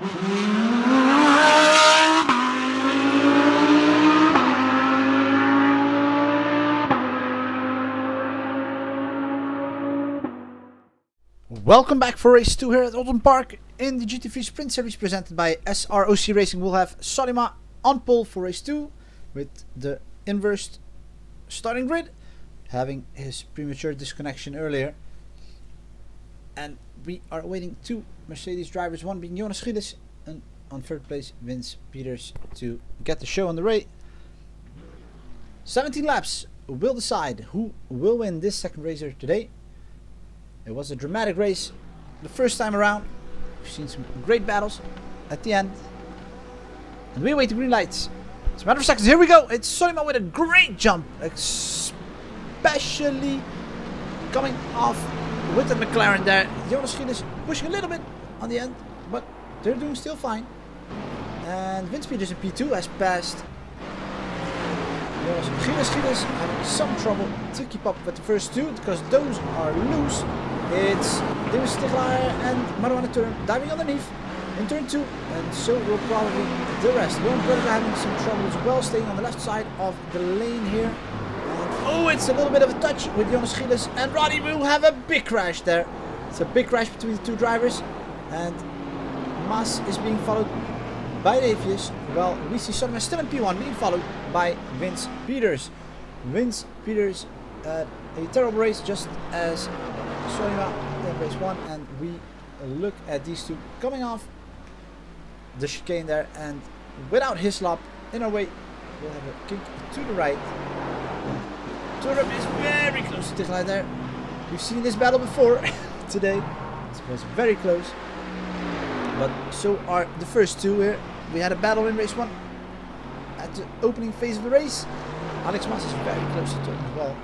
Welcome back for race 2 here at Oulton Park in the GT3 Sprint Series presented by S.R.O.C Racing. We'll have Solima on pole for race 2 with the inversed starting grid, having his premature disconnection earlier. And we are awaiting two Mercedes drivers, one being Jonas Gilles and on third place Vince Peters, to get the show on the way. 17 laps will decide who will win this second race here today. It was a dramatic race the first time around. We've seen some great battles at the end. And we await the green lights. It's a matter of seconds. Here we go. It's Solima with a great jump. Especially coming off with the McLaren there. Jonas Gilles pushing a little bit on the end, but they're doing still fine. And Vince Peters in P2 has passed Jonas Gilles having some trouble to keep up with the first two because those are loose. It's David Stiglaar and Marwan Turn diving underneath in turn 2, and so will probably the rest. Johan Brugge having some trouble as well, staying on the left side of the lane here. And oh, it's a little bit of a touch with Jonas Gilles, and Roddy will have a big crash there. It's a big crash between the two drivers, and Mas is being followed by Davies. Well, we see Solima still in P1 being followed by Vince Peters. Vince Peters a terrible race just as Solima in race 1, and we look at these two coming off the chicane there, and without Hislop in our way, we'll have a kick to the right. Turup is very close to Tiglaar there. We've seen this battle before today. It was very close, but so are the first two here. We had a battle in race 1 at the opening phase of the race. Alex Mas is very close to Turup as well.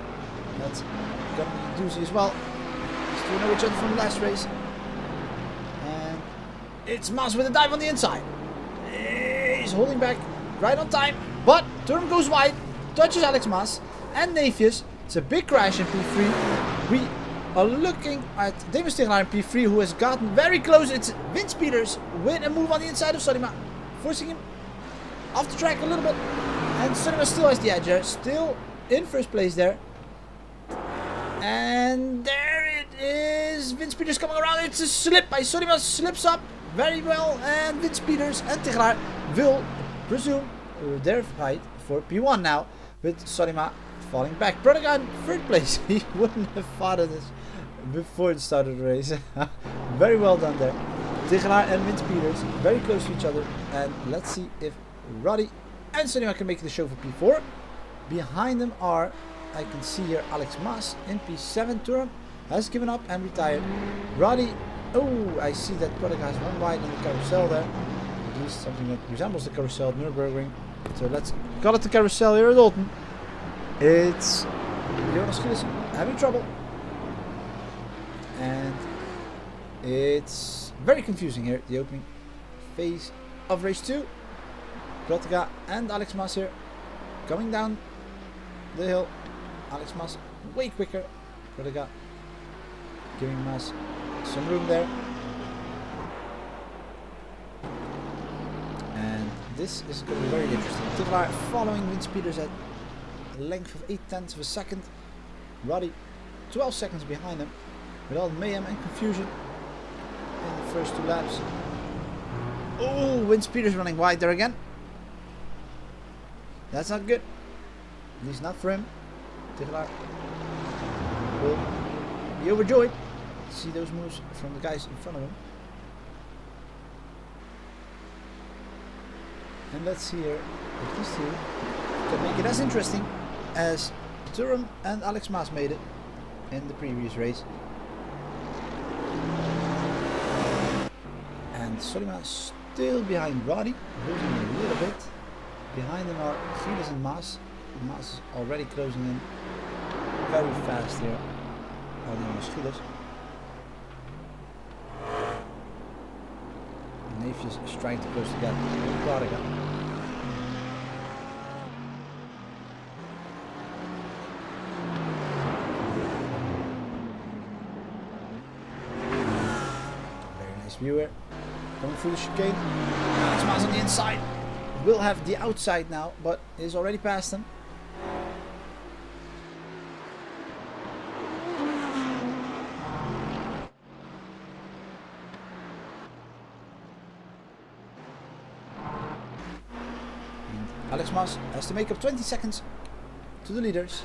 That's gonna be a doozy as well. We know each other from the last race. And it's Mas with a dive on the inside. He's holding back right on time, but Turm goes wide, touches Alex Mas and Nafius. It's a big crash in P3. We are looking at David Stiglaar in P3, who has gotten very close. It's Vince Peters with a move on the inside of Solima, forcing him off the track a little bit. And Solima still has the edge there, still in first place there. And there it is. Vince Peters coming around. It's a slip by Solima. Slips up very well. And Vince Peters and Tiglaar will resume their fight for P1 now, with Solima falling back. Brodegan third place. He wouldn't have fought this before the start of the race. Very well done there. Tiglaar and Vince Peters very close to each other. And let's see if Roddy and Solima can make the show for P4. Behind them are, I can see here, Alex Mas in P7. Turum has given up and retired. Roddy, oh, I see that Brodegan has one wide on the carousel there. At least something that resembles the carousel at Nürburgring. So let's call it the carousel here at Oulton. It's Jonas Gilles having trouble. And it's very confusing here, the opening phase of race 2. Brodegan and Alex Mas here coming down the hill. Alex Mas way quicker. Brodegan giving Mas some room there. And this is going to be very interesting. Tiglaar following Vince Peters at a length of 0.8 of a second. Roddy 12 seconds behind him, with all the mayhem and confusion in the first two laps. Oh, Vince Peters running wide there again. That's not good. At least not for him. Tiglaar will be overjoyed to see those moves from the guys in front of him. And let's see here if these two can make it as interesting as Turum and Alex Mas made it in the previous race. And Solima still behind Roddy, losing a little bit. Behind them are Gilles and Mas. Mas is already closing in very fast here on Gilles. Nafius is trying to close the gap with Brodegan. Very nice view here. Going through the chicane. Alex Mas on the inside. Will have the outside now, but is already past him. And Alex Mas has to make up 20 seconds to the leaders.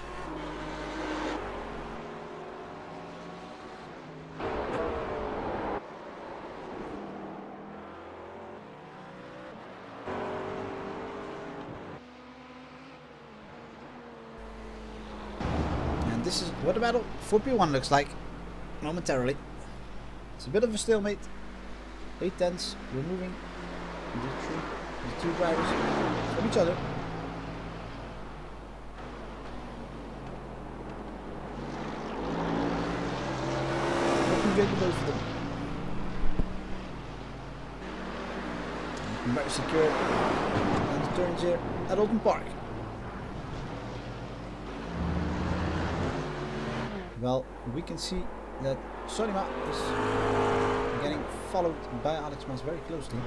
This is what the battle for P1 looks like momentarily. It's a bit of a stalemate. 8 tenths. We're moving the two drivers from each other. Looking good to both of them. Very secure. And the turns here at Oulton Park. Well, we can see that S.R.O.C is getting followed by Alex Mas very closely.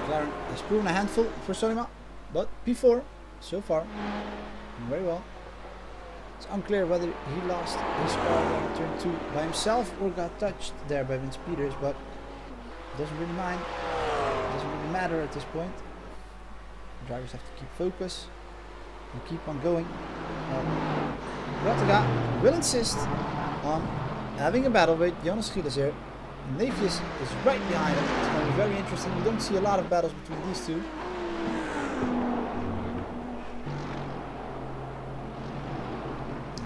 McLaren has proven a handful for S.R.O.C, but P4 so far very well. It's unclear whether he lost his car on turn 2 by himself or got touched there by Vince Peters, but doesn't really mind. Doesn't really matter at this point. The drivers have to keep focus and keep on going. Rottega will insist on having a battle with Jonas Gilles here. Nefius is right behind him. It's going to be very interesting. We don't see a lot of battles between these two.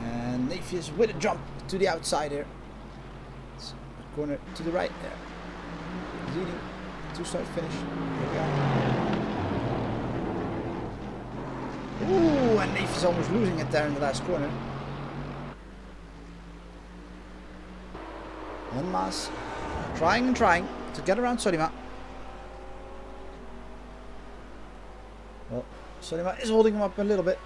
And Nefius with a jump to the outside here. It's a corner to the right there. Leading to start finish. Here we are. Ooh, and Neef is almost losing it there in the last corner. And Mas trying and trying to get around S.R.O.C. Well, S.R.O.C is holding him up a little bit.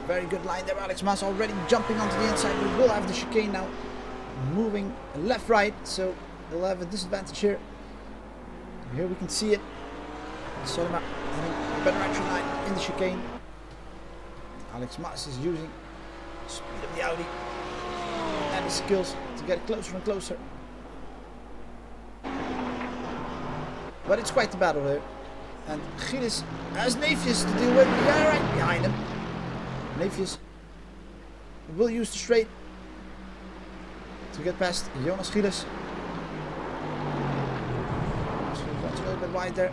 Very good line there. Alex Mas already jumping onto the inside. We will have the chicane now. Moving left, right. So we'll have a disadvantage here. Here we can see it. S.R.O.C having a better action line in the chicane. Alex Mas is using the speed of the Audi and his skills to get closer and closer. But it's quite the battle here. And Gilles has Nefius to deal with. The guy right behind him. Nefius will use the straight to get past Jonas Gilles. Runs a little bit wide there.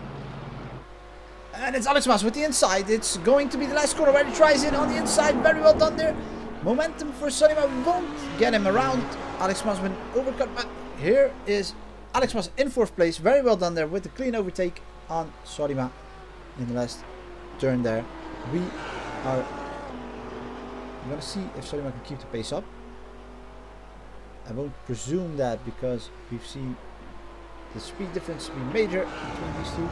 And it's Alex Mas with the inside. It's going to be the last corner where he tries it on the inside. Very well done there. Momentum for S.R.O.C won't get him around. Alex Mas with an overcut, but here is Alex Mas in 4th place. Very well done there with the clean overtake on S.R.O.C in the last turn there. We are going to see if S.R.O.C can keep the pace up. I won't presume that because we've seen the speed difference be major between these two.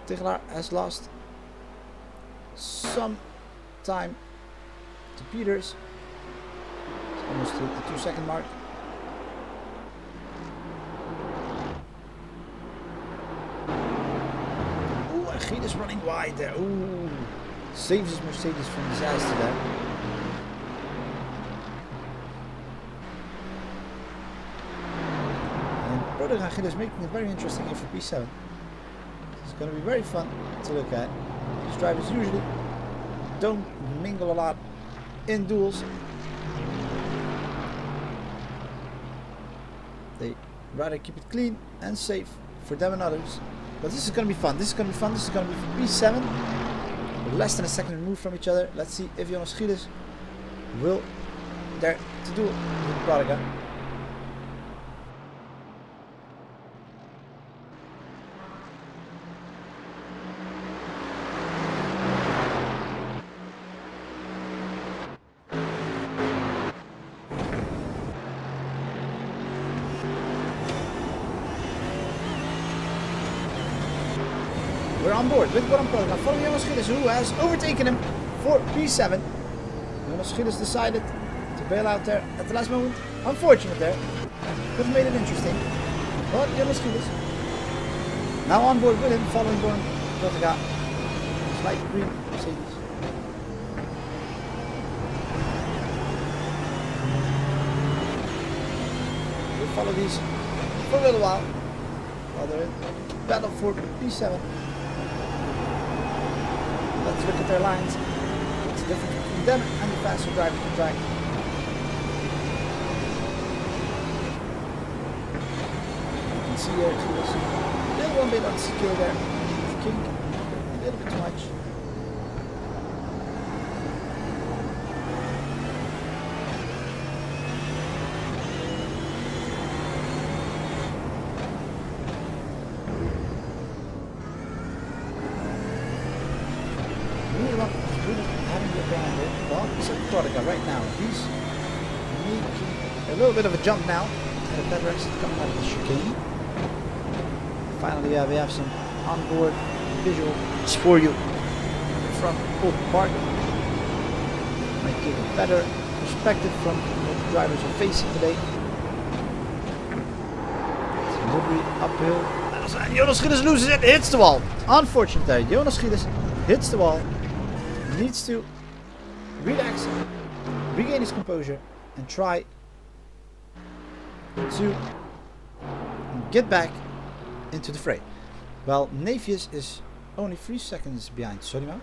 Tigelaar has lost some time to Peters. It's almost to the 2-second mark. Ooh, and Gilles is running wide there. Ooh, saves his Mercedes from disaster there. And Roderick and Gilles making it very interesting here for P7. It's going to be very fun to look at. These drivers usually don't mingle a lot in duels. They rather keep it clean and safe for them and others. But this is going to be fun. This is going to be fun. This is going to be for P7. We're less than a second removed from each other. Let's see if Jonas Gilles will dare to do it with Prodiga. on board with what I'm talking about. Following Jonas Gilles, who has overtaken him for P7. Jonas Gilles decided to bail out there at the last moment. Unfortunate there. Could have made it interesting. But Jonas Gilles now on board with him, following Born Protega. Slight green Mercedes. We'll follow these for a little while they're in battle for P7. Let's look at their lines. What's the difference between them and the faster driver on track? You can see here too, a little one bit unsecure there. Kink a little bit too much. Right now, he's making a little bit of a jump now, and a better exit coming out of the chicane. Finally, we have some onboard visuals for you from Oulton Park. Might give a better perspective from what the drivers are facing today. It's a little bit uphill. And Jonas Gilles loses it, hits the wall. Unfortunate there. Jonas Gilles hits the wall. Needs to relax, regain his composure, and try to get back into the fray. Well, Navius is only 3 seconds behind Solima.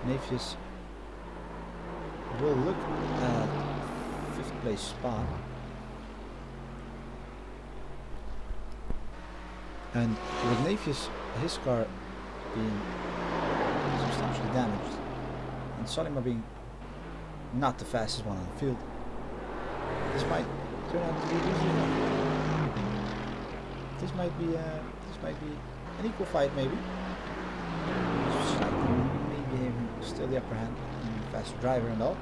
Navius will look at 5th place spot. And with Navius, his car being substantially damaged, and Solima being not the fastest one on the field, this might turn out to be easy. This might be an equal fight, maybe. Maybe even still the upper hand, and faster driver and all.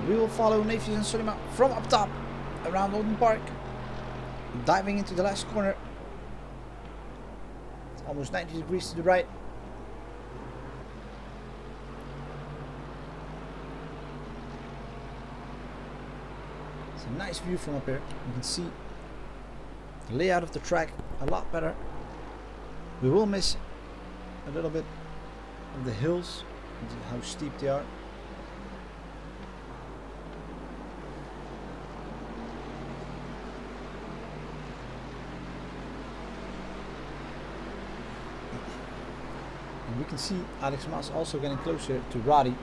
We will follow Navius and Solima from up top around Oulton Park, diving into the last corner. It's almost 90 degrees to the right. It's a nice view from up here. You can see the layout of the track a lot better. We will miss a little bit of the hills, how steep they are. And we can see Alex Mas also getting closer to Roddy.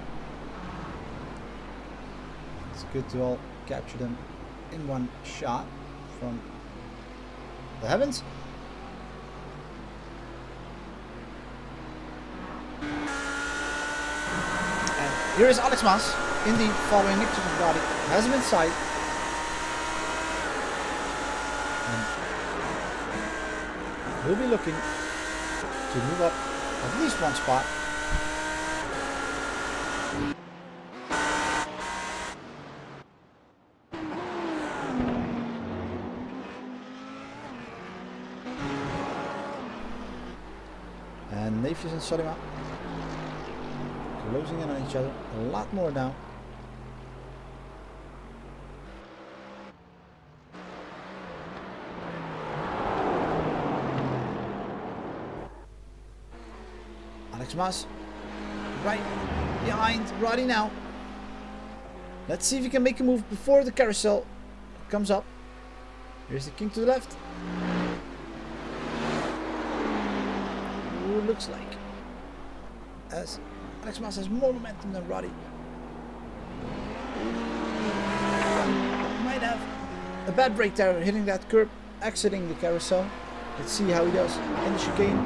It's good to all capture them in one shot from the heavens. And here is Alex Mas, indeed following Nick to Roddy, has him in sight. And we'll be looking to move up at least one spot. And Navius and Solima closing in on each other a lot more now. Alex Mas right behind Roddy now. Let's see if he can make a move before the carousel comes up. Here's the king to the left. Ooh, looks like as Alex Mas has more momentum than Roddy. Might have a bad break there, hitting that curb, exiting the carousel. Let's see how he does in the chicane.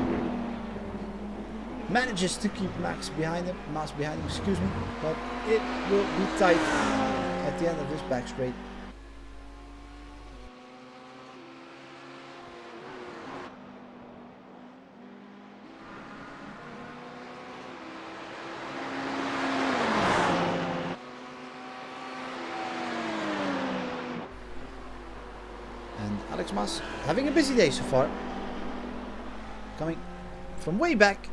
manages to keep Max behind him, excuse me, but it will be tight at the end of this back straight. And Alex Mas having a busy day so far, coming from way back,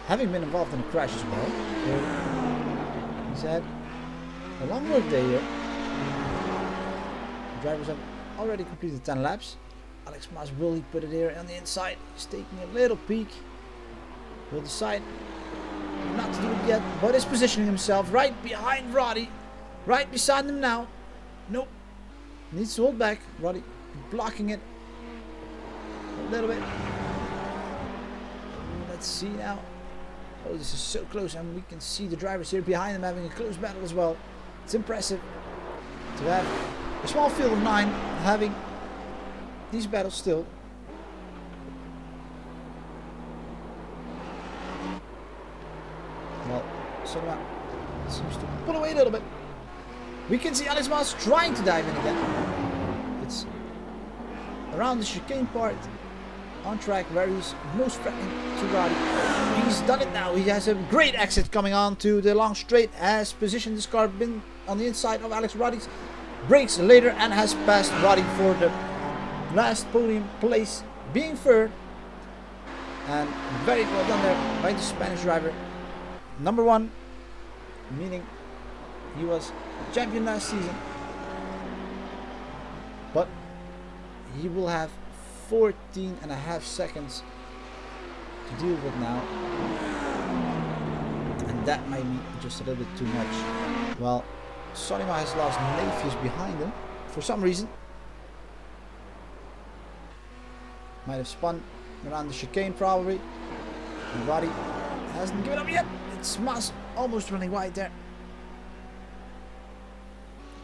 having been involved in a crash as well. So he's had a long work day here. The drivers have already completed 10 laps. Alex Mas will he put it here on the inside. He's taking a little peek. Will decide not to do it yet, but is positioning himself right behind Roddy. Right beside him now. Nope. Needs to hold back. Roddy blocking it a little bit. Let's see now. Oh, this is so close, and we can see the drivers here behind them having a close battle as well. It's impressive to have a small field of 9 having these battles still. Well, Sonoma seems to pull away a little bit. We can see Alex Mas trying to dive in again. It's around the chicane part on track where he's most threatening to Roddy. He's done it now. He has a great exit coming on to the long straight, has positioned this car bin on the inside of Alex Roddy's, brakes later and has passed Roddy for the last podium place, being third. And very well done there by the Spanish driver. Number 1, meaning he was champion last season, but he will have 14.5 seconds to deal with now, and that might be just a little bit too much. Well, Sonima has lost Nafius behind him for some reason. Might have spun around the chicane probably. And Roddy hasn't given up yet. It's Mas almost running wide there.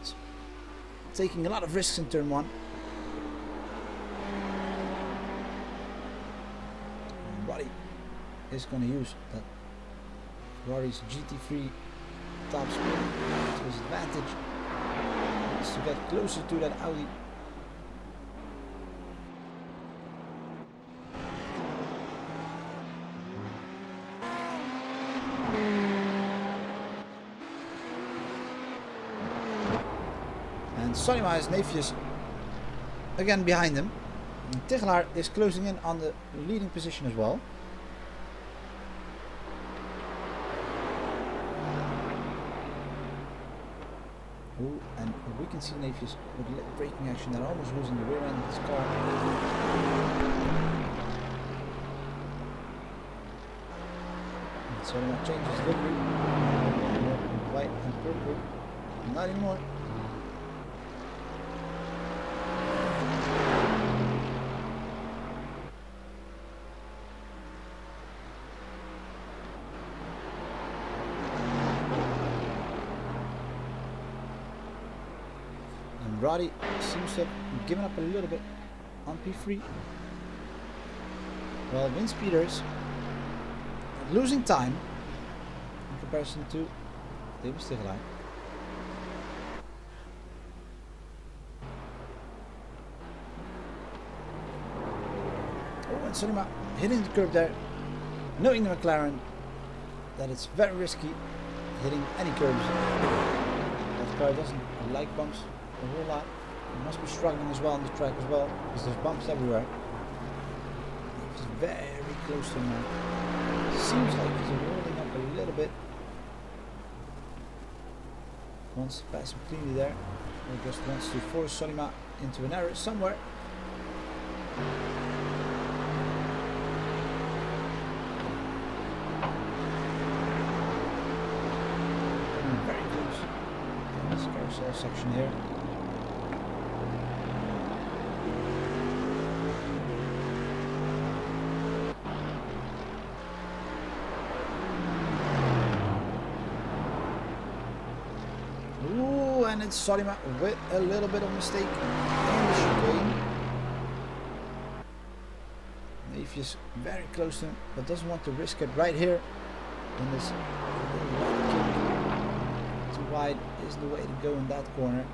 It's taking a lot of risks in turn 1. Roddy is going to use that Roddy's GT3 top speed to his advantage. He needs to get closer to that Audi. And Sonima has Nafius again behind him. And Tigelaar is closing in on the leading position as well. Ooh, and we can see Nafius with late braking action and almost losing the rear end of his car. And Sonima changes livery. White and purple. Not anymore. Roddy seems to have given up a little bit on P3. Well, Vince Peters losing time in comparison to David Tigelaar. Oh, and Sonima hitting the curb there, knowing the McLaren that it's very risky hitting any curbs. That car doesn't like bumps a whole lot. He must be struggling as well on the track as well, because there's bumps everywhere. He's very close to him now. Seems like he's rolling up a little bit. Wants to pass him cleanly there, or just wants to force Sonima into an error somewhere. Very close in this carousel section here. And it's Sonima with a little bit of mistake in the chicane. Nafius very close to him, but doesn't want to risk it right here. In this little kick. Too wide is the way to go in that corner.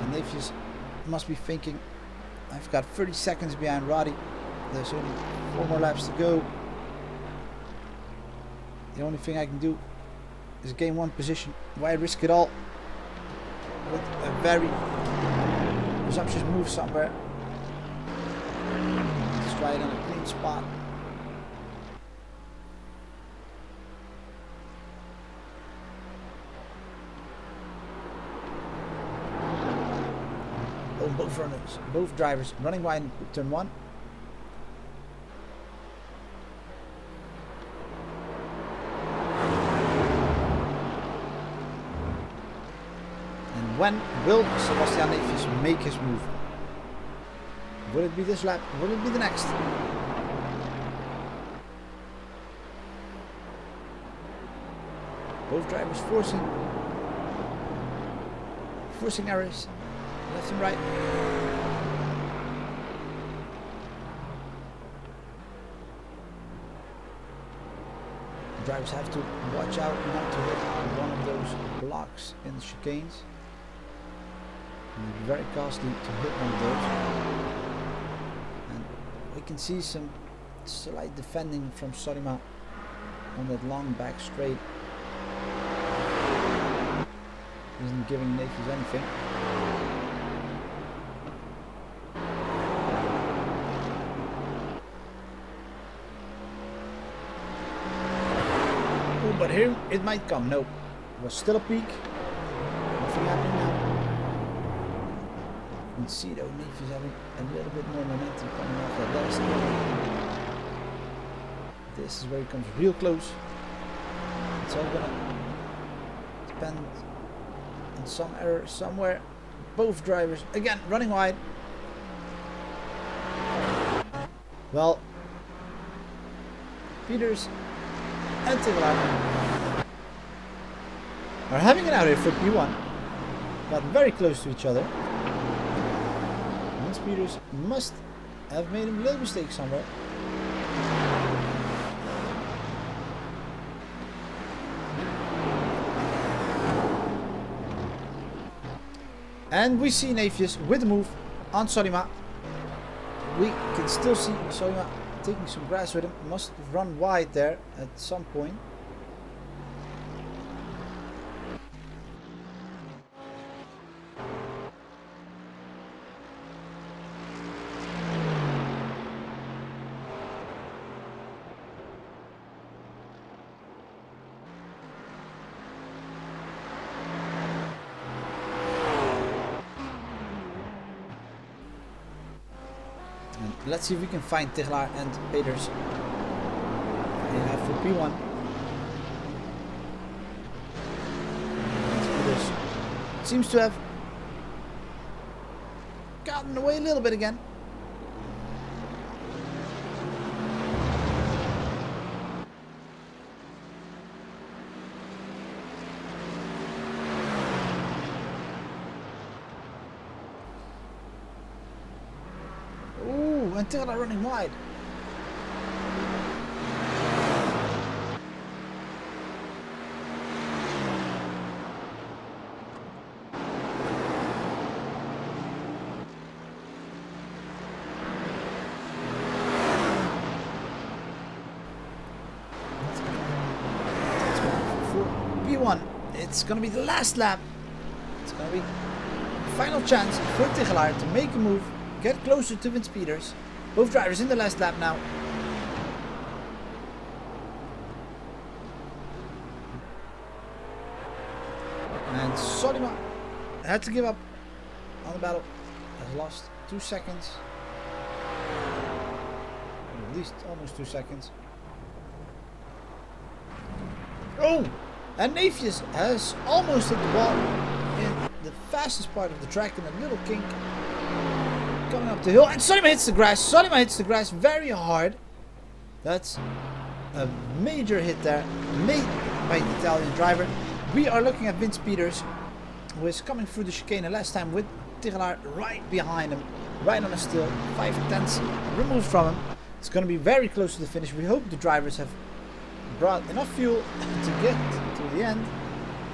And Nafius must be thinking, I've got 30 seconds behind Roddy. There's only 4 more laps to go. The only thing I can do is gain 1 position. Why risk it all with a very presumptuous move somewhere? Let's try it on a clean spot. Oh, both runners, both drivers running wide in turn 1. When will Sebastian Nafius make his move? Will it be this lap? Will it be the next? Both drivers forcing errors left and right. The drivers have to watch out not to hit one of those blocks in the chicanes. Very costly to hit one of those. And we can see some slight defending from Sorima on that long back straight. Isn't giving Nafius anything. Oh, but here it might come. No, it was still a peak. Nothing happening now. You can see though, Nafius having a little bit more momentum coming off that last corner. This is where he comes real close. It's all gonna depend on some error somewhere. Both drivers again running wide. Well, Peters and Tigelaar are having it out here for P1. Got very close to each other. Peters must have made a little mistake somewhere. And we see Nafius with the move on Sorima. We can still see Sorima taking some grass with him. Must run wide there at some point. Let's see if we can find Tigelaar and Peters. They have for P1. Peters seems to have gotten away a little bit again. And Tigelaar running wide. For P1, it's gonna be the last lap. It's gonna be the final chance for Tigelaar to make a move, get closer to Vince Peters. Both drivers in the last lap now. And Sorima had to give up on the battle. Has lost 2 seconds. Or at least almost 2 seconds. Oh! And Nafius has almost hit the ball in the fastest part of the track in a little kink. Coming up the hill, and Sorima hits the grass. Sorima hits the grass very hard. That's a major hit there, made by the Italian driver. We are looking at Vince Peters, who is coming through the chicane last time with Tigelaar right behind him, right on a still, 5/10 removed from him. It's going to be very close to the finish. We hope the drivers have brought enough fuel to get to the end.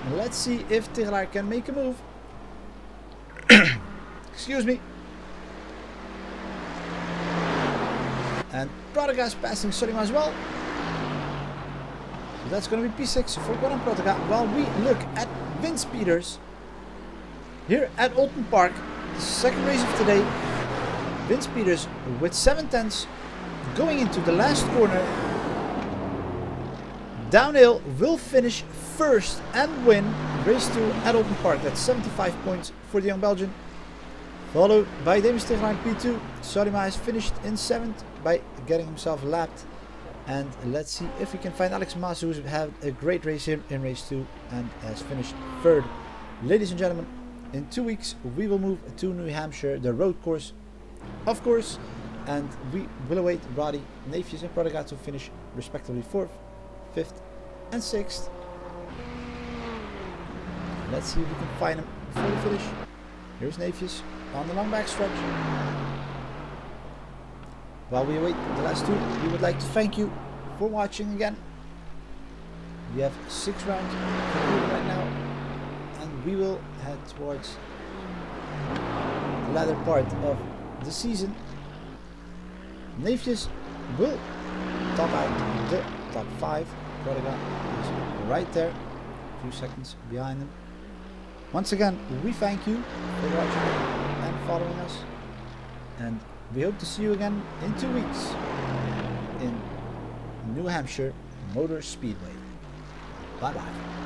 And let's see if Tigelaar can make a move. Excuse me. And Protegas passing S.R.O.C as well. So that's going to be P6 for Oulton Protega. While we look at wind speeders here at Oulton Park, the second race of today. Wind speeders with 7/10 going into the last corner. Downhill will finish first and win race 2 at Oulton Park. That's 75 points for the young Belgian. Followed by Demis Tigelaar P2. S.R.O.C has finished in 7th by getting himself lapped. And let's see if we can find Alex Maas, who's had a great race here in race 2 and has finished 3rd. Ladies and gentlemen, in 2 weeks we will move to New Hampshire, the road course, of course, and we will await Roddy, Nafius and Protega to finish respectively 4th, 5th and 6th. Let's see if we can find him before the finish. Here's Nafius on the long back stretch. While we await the last 2, we would like to thank you for watching again. We have 6 rounds concluded right now, and we will head towards the latter part of the season. Nafius will top out the top 5. Protega is right there, a few seconds behind him. Once again, we thank you for watching and following us, and we hope to see you again in 2 weeks in New Hampshire Motor Speedway. Bye bye.